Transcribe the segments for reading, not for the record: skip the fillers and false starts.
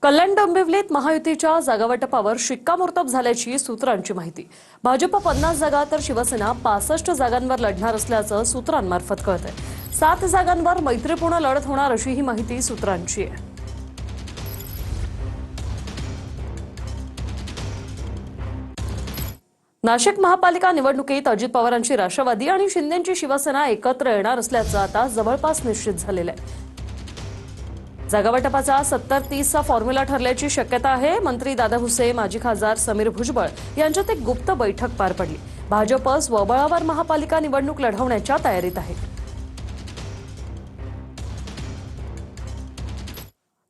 कल्याण डोंबिवलीत महायुतीच्या जागावाटपावर शिक्कामोर्तब झाल्याची सूत्रांची माहिती। भाजप 50 जागा तर शिवसेना 65 जागांवर लढणार असल्याचं सूत्रांमार्फत कळतंय। 7 जागांवर मैत्रीपूर्ण लढत होणार अशी ही माहिती सूत्रांची आहे। नाशिक महापालिका निवडणुकीत अजित पवारांची राष्ट्रवादी आणि शिंदेंची शिवसेना एकत्र येणार असल्याचं आता जवळपास निश्चित झालेलं आहे। जागावाटपाचा 70-30 चा फॉर्म्युला ठरल्याची शक्यता आहे। मंत्री दादा भुसे, माजी खासदार समीर भुजबळ यांच्यात एक गुप्त बैठक पार पडली। भाजप स्वबळावर महापालिका निवडणूक लढवण्याच्या तयारीत आहे।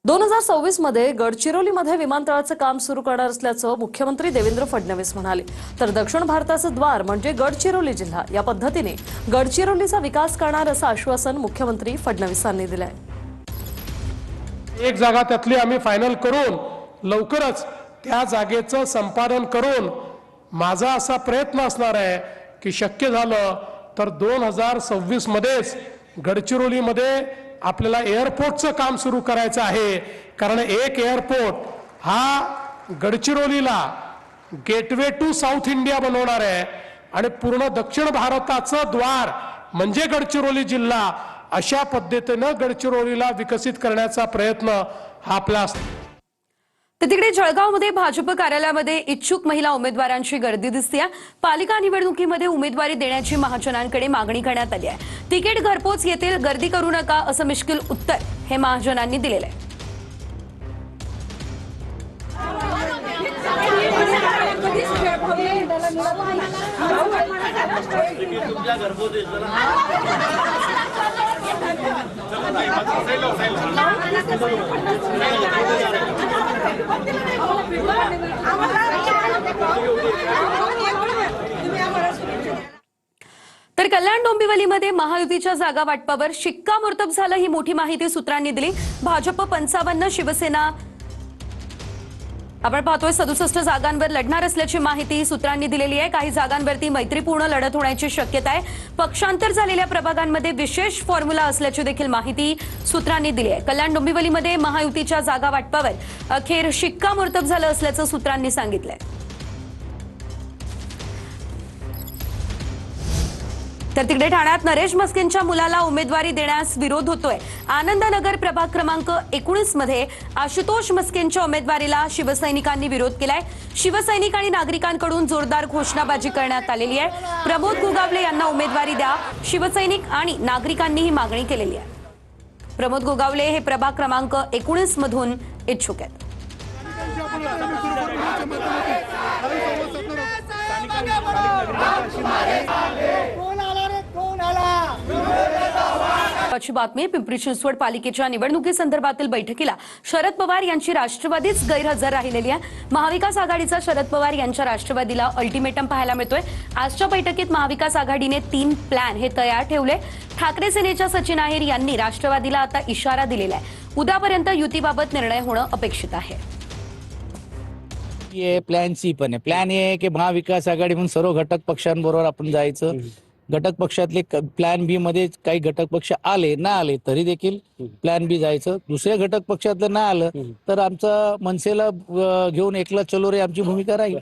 2026 मध्ये गडचिरोलीमध्ये विमानतळाचं काम सुरू करणार असल्याचं मुख्यमंत्री देवेंद्र फडणवीस म्हणाले। तर दक्षिण भारताचं द्वार म्हणजे गडचिरोली जिल्हा, या पद्धतीने गडचिरोलीचा विकास करणार असं आश्वासन मुख्यमंत्री फडणवीसांनी दिलं आहे। एक जागा त्यातली आम्ही फायनल करून लवकरच त्या जागेचं संपादन करून माझा असा प्रयत्न असणार आहे की शक्य झालं तर 2026 मध्येच गडचिरोलीमध्ये आपल्याला एअरपोर्टचं काम सुरू करायचं आहे। कारण एक एअरपोर्ट हा गडचिरोलीला गेटवे टू साऊथ इंडिया बनवणार आहे आणि पूर्ण दक्षिण भारताचं द्वार म्हणजे गडचिरोली जिल्हा, अशा पद्धतीने गडचिरोलीला विकसित करण्याचा प्रयत्न हा आपला असतो। तिकडे जळगावमध्ये भाजप कार्यालयामध्ये इच्छुक महिला उमेदवारांची गर्दी दिसते। पालिका निवडणुकीमध्ये उमेदवारी देण्याची महाजनांकडे मागणी करण्यात आली आहे। तिकीट घरपोच येतील, गर्दी करू नका असं मिश्किल उत्तर हे महाजनांनी दिलेलं आहे। तर कल्याण डोंबिवलीमध्ये महायुतीच्या जागा वाटपावर शिक्कामोर्तब झालं, ही मोठी माहिती सूत्रांनी दिली। भाजप 55, शिवसेना आपण पाहतोय 67 जागांवर लढणार असल्याची माहिती सूत्रांनी दिलेली आहे। काही जागांवरती मैत्रीपूर्ण लढत होण्याची शक्यता आहे। पक्षांतर झालेल्या प्रभागांमध्ये विशेष फॉर्म्युला असल्याची देखील माहिती सूत्रांनी दिली आहे। कल्याण डोंबिवलीमध्ये महायुतीच्या जागा वाटपावर अखेर शिक्कामोर्तब झालं असल्याचं सूत्रांनी सांगितलंय। तर तिकडे ठाण्यात नरेश मस्केंच्या मुलाला उमेदवारी देण्यास विरोध होतोय। आनंदनगर प्रभाग क्रमांक 19 मध्ये आशुतोष मस्केंच्या उमेदवारीला शिवसैनिकांनी विरोध केलाय। शिवसैनिक आणि नागरिकांकडून जोरदार घोषणाबाजी करण्यात आलेली आहे। प्रमोद गोगावले यांना उमेदवारी द्या, शिवसैनिक आणि नागरिकांनी ही मागणी केलेली आहे। प्रमोद गोगावले हे प्रभाग क्रमांक 19 मधून इच्छुक आहेत। बातमी पिंपरी चिंचवड पालिकेच्या निवडणुकीसंदर्भातील बैठकीला शरद पवार यांची राष्ट्रवादीच गैरहजर राहिलेली आहे। महाविकास आघाडीचा शरद पवार यांच्या राष्ट्रवादीला अल्टिमेटम पाहायला मिळतोय। आजच्या बैठकीत महाविकास आघाडीने 3 प्लॅन हे तयार ठेवले। ठाकरे सेनेच्या सचिन आहेर यांनी राष्ट्रवादीला आता इशारा दिलेला आहे। उद्यापर्यंत युतीबाबत निर्णय होणं अपेक्षित आहे। ये प्लॅन सी पण आहे। प्लॅन ए आहे की महाविकास आघाडी म्हणून सर्व घटक पक्षांबरोबर आपण जायचं। घटक पक्षातले प्लॅन बी मध्ये काही घटक पक्ष आले ना आले तरी देखील प्लॅन बी जायचं। दुसऱ्या घटक पक्षातलं ना आलं तर आमचं मनसेला घेऊन एकला चलो रे आमची भूमिका राहील।